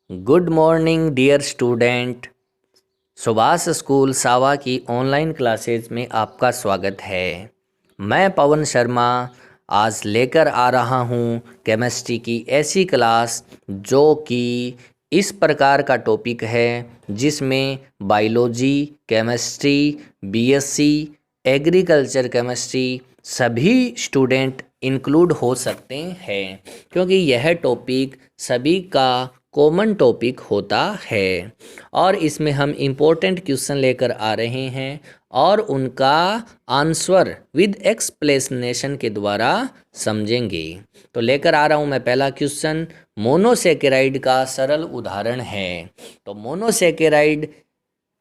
Good morning dear student. Subhash school सावा की online classes में आपका स्वागत है। मैं पवन शर्मा आज लेकर आ रहा हूँ केमिस्ट्री की ऐसी क्लास जो कि इस प्रकार का टॉपिक है जिसमें biology, chemistry, BSc, agriculture chemistry सभी स्टूडेंट इंक्लूड हो सकते हैं, क्योंकि यह टॉपिक सभी का कॉमन टॉपिक होता है और इसमें हम इम्पोर्टेंट क्वेश्चन लेकर आ रहे हैं और उनका आंसर विद एक्सप्लेनेशन के द्वारा समझेंगे। तो लेकर आ रहा हूं मैं पहला क्वेश्चन, मोनोसेकेराइड का सरल उदाहरण है। तो मोनोसेकेराइड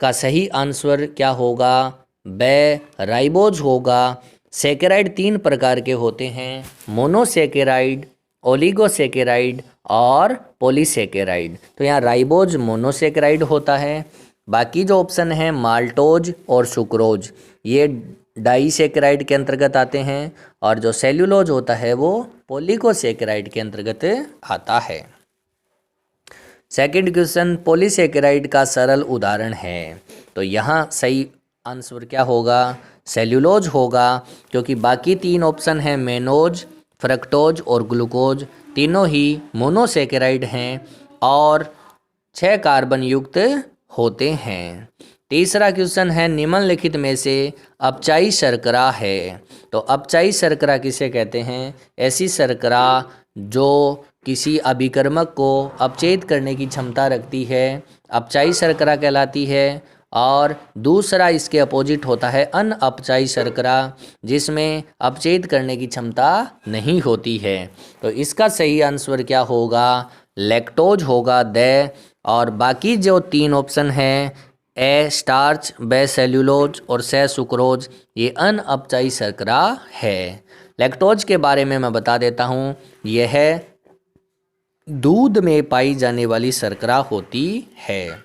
का सही आंसर क्या होगा? राइबोज होगा। सेकेराइड तीन प्रकार के होते हैं, मोनोसेकेराइड, ओलिगोसेकेराइड और पॉलीसेकेराइड। तो यहाँ राइबोज मोनोसेकेराइड होता है। बाकी जो ऑप्शन है माल्टोज और सुक्रोज, ये डाइसेकेराइड के अंतर्गत आते हैं और जो सेल्यूलोज होता है वो पॉलीगोसेकेराइड के अंतर्गत आता है। सेकंड क्वेश्चन, पॉलीसेकेराइड का सरल उदाहरण है। तो यहाँ सही आंसर क्या होगा? सेल्यूलोज होगा, क्योंकि बाकी तीन ऑप्शन हैं मेनोज, फ्रक्टोज और ग्लूकोज, तीनों ही मोनोसेकेराइड हैं और 6 कार्बन युक्त होते हैं। तीसरा क्वेश्चन है, निम्नलिखित में से अपचायी शर्करा है। तो अपचायी शर्करा किसे कहते हैं? ऐसी शर्करा जो किसी अभिकर्मक को अपचयित करने की क्षमता रखती है, अपचायी शर्करा कहलाती है। और दूसरा इसके अपोजिट होता है अनअपचायी शर्करा, जिसमें अपचयित करने की क्षमता नहीं होती है। तो इसका सही आंसर क्या होगा? लैक्टोज होगा और बाकी जो तीन ऑप्शन हैं ए स्टार्च, बे सेल्यूलोज और से सुक्रोज, ये अनअपचायी शर्करा है। लैक्टोज के बारे में मैं बता देता हूँ, यह दूध में पाई जाने वाली शर्करा होती है।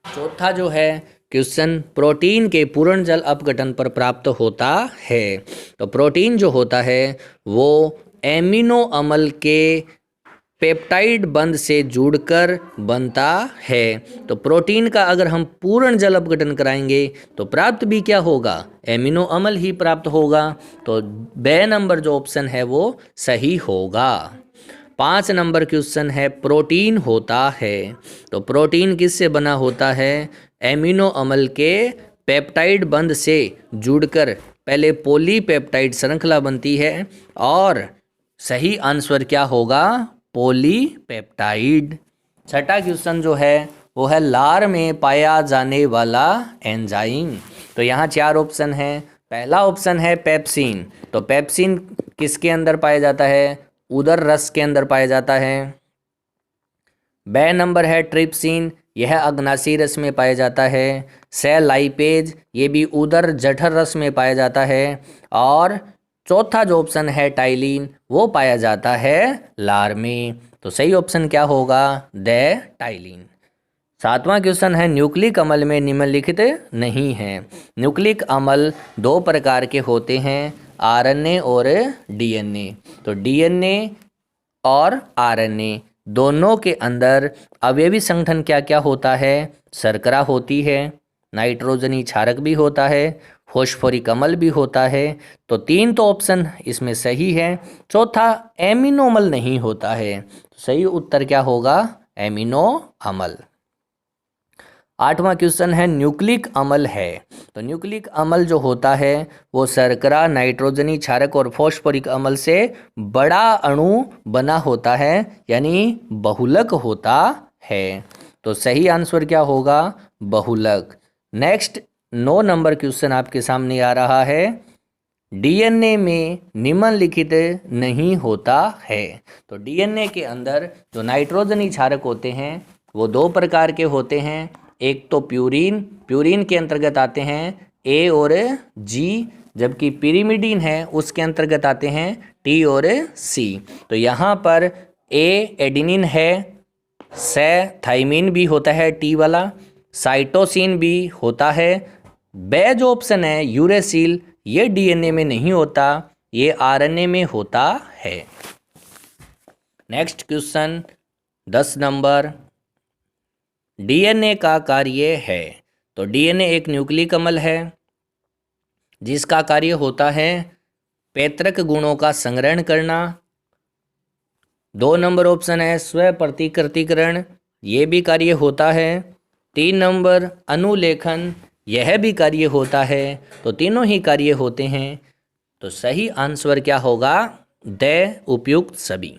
चौथा जो है क्वेश्चन, प्रोटीन के पूर्ण जल अपघटन पर प्राप्त होता है। तो प्रोटीन जो होता है वो एमिनो अम्ल के पेप्टाइड बंध से जुड़कर बनता है। तो प्रोटीन का अगर हम पूर्ण जल अपघटन कराएंगे तो प्राप्त भी क्या होगा? एमिनो अम्ल ही प्राप्त होगा। तो बे नंबर जो ऑप्शन है वो सही होगा। 5 नंबर क्वेश्चन है, प्रोटीन होता है। तो प्रोटीन किससे बना होता है? एमिनो अम्ल के पेप्टाइड बंध से जुड़कर पहले पॉलीपेप्टाइड श्रृंखला बनती है और सही आंसर क्या होगा? पॉलीपेप्टाइड। छठा क्वेश्चन जो है वो है, लार में पाया जाने वाला एंजाइम। तो यहाँ 4 ऑप्शन हैं। पहला ऑप्शन है पेप्सिन। तो पेप्सिन किसके अंदर पाया जाता है? उदर रस के अंदर पाया जाता है। बे नंबर है ट्रिप्सिन, यह अग्नाशी रस में पाया जाता है। से लाइपेज, ये भी उदर जठर रस में पाया जाता है। और चौथा जो ऑप्शन है टाइलिन, वो पाया जाता है लार में। तो सही ऑप्शन क्या होगा? टाइलिन। 7वां क्वेश्चन है, न्यूक्लिक अम्ल में निम्नलिखित नहीं है। न्यूक्लिक अम्ल 2 प्रकार के होते हैं, आरएनए और डीएनए। तो डीएनए और आरएनए दोनों के अंदर अवयवी संगठन क्या क्या होता है? शर्करा होती है, नाइट्रोजनी क्षारक भी होता है, फॉस्फोरिक अम्ल भी होता है। तो 3 तो ऑप्शन इसमें सही है। चौथा एमिनो अम्ल नहीं होता है। तो सही उत्तर क्या होगा? एमिनो अम्ल। 8वां क्वेश्चन है, न्यूक्लिक अम्ल है। तो न्यूक्लिक अम्ल जो होता है वो शर्करा, नाइट्रोजनी क्षारक और फॉस्फोरिक अम्ल से बड़ा अणु बना होता है, यानी बहुलक होता है। तो सही आंसर क्या होगा? बहुलक। नेक्स्ट 9 नंबर क्वेश्चन आपके सामने आ रहा है, डीएनए में निम्नलिखित नहीं होता है। तो डीएनए के अंदर जो नाइट्रोजनी क्षारक होते हैं वो 2 प्रकार के होते हैं। एक तो प्यूरिन, प्यूरिन के अंतर्गत आते हैं ए और जी, जबकि पिरिमिडीन है उसके अंतर्गत आते हैं टी और सी। तो यहाँ पर ए एडिनिन है, से थाइमिन भी होता है टी वाला, साइटोसिन भी होता है। बे जो ऑप्शन है यूरेसिल, ये डीएनए में नहीं होता, ये आरएनए में होता है। नेक्स्ट क्वेश्चन, 10 नंबर, डीएनए का कार्य है। तो डीएनए एक न्यूक्लिक अम्ल है जिसका कार्य होता है पैतृक गुणों का संग्रहण करना। 2 नंबर ऑप्शन है स्व प्रतिकृतिकरण, ये भी कार्य होता है। 3 नंबर अनुलेखन, यह भी कार्य होता है। तो तीनों ही कार्य होते हैं। तो सही आंसर क्या होगा? द उपयुक्त सभी।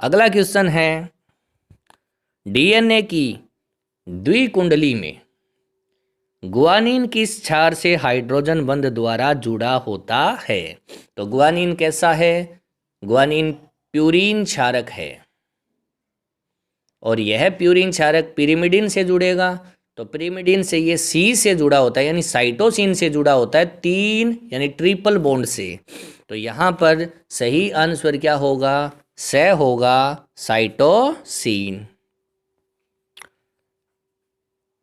अगला क्वेश्चन है डीएनए की द्विकुंडली में गुआनिन किस क्षार से हाइड्रोजन बंध द्वारा जुड़ा होता है? तो गुआनिन कैसा है? गुआनिन प्यूरीन क्षारक है और यह प्यूरीन क्षारक पिरिमिडिन से जुड़ेगा। तो पिरिमिडिन से ये सी से जुड़ा होता है यानी साइटोसिन से जुड़ा होता है 3 यानी ट्रिपल बॉन्ड से। तो यहाँ पर सही आंसर क्या होगा? स होगा साइटोसिन।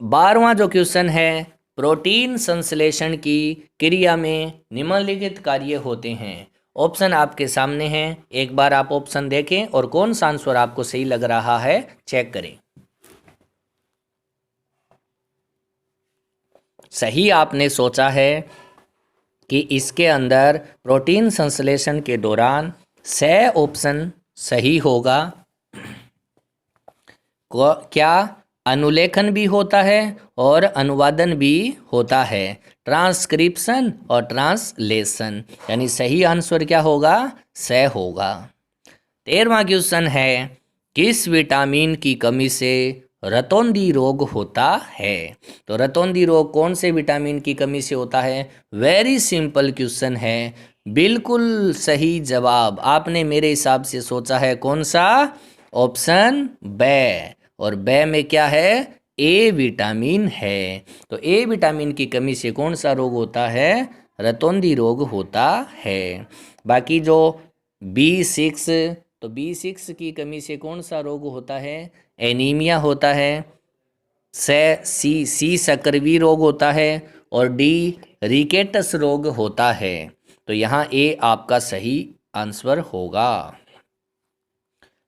12वां जो क्वेश्चन है प्रोटीन संश्लेषण की क्रिया में निम्नलिखित कार्य होते हैं। ऑप्शन आपके सामने हैं, एक बार आप ऑप्शन देखें और कौन सा आंसर आपको सही लग रहा है चेक करें। सही आपने सोचा है कि इसके अंदर प्रोटीन संश्लेषण के दौरान स ऑप्शन सही होगा। क्या अनुलेखन भी होता है और अनुवादन भी होता है, ट्रांसक्रिप्शन और ट्रांसलेशन, यानी सही आंसर क्या होगा? स होगा। 13वां क्वेश्चन है किस विटामिन की कमी से रतौंधी रोग होता है? तो रतौंधी रोग कौन से विटामिन की कमी से होता है? वेरी सिंपल क्वेश्चन है, बिल्कुल सही जवाब आपने मेरे हिसाब से सोचा है कौन सा? ऑप्शन ब। और ब में क्या है? ए विटामिन है। तो ए विटामिन की कमी से कौन सा रोग होता है? रतौंधी रोग होता है। बाकी जो B6, तो B6 की कमी से कौन सा रोग होता है? एनीमिया होता है। सी सकरवी रोग होता है और डी रिकेटस रोग होता है। तो यहाँ ए आपका सही आंसर होगा।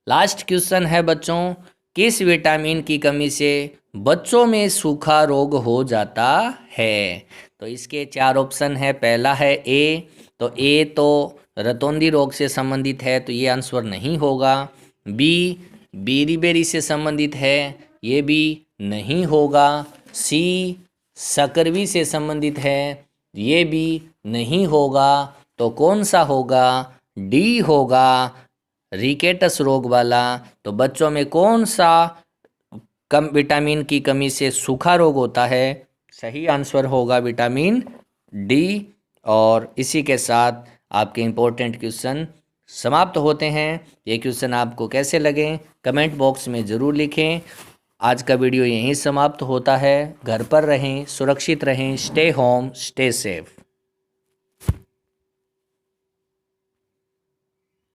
लास्ट क्वेश्चन है बच्चों, किस विटामिन की कमी से बच्चों में सूखा रोग हो जाता है? तो इसके 4 ऑप्शन है। पहला है ए, तो ए तो रतौंधी रोग से संबंधित है तो ये आंसर नहीं होगा। बी बेरी से संबंधित है, ये भी नहीं होगा। सी सकरवी से संबंधित है, ये भी नहीं होगा। तो कौन सा होगा? डी होगा रिकेटस रोग वाला। तो बच्चों में कौन सा कम विटामिन की कमी से सूखा रोग होता है? सही आंसर होगा विटामिन डी। और इसी के साथ आपके इम्पोर्टेंट क्वेश्चन समाप्त होते हैं। ये क्वेश्चन आपको कैसे लगे कमेंट बॉक्स में ज़रूर लिखें। आज का वीडियो यहीं समाप्त होता है। घर पर रहें, सुरक्षित रहें, स्टे होम स्टे सेफ।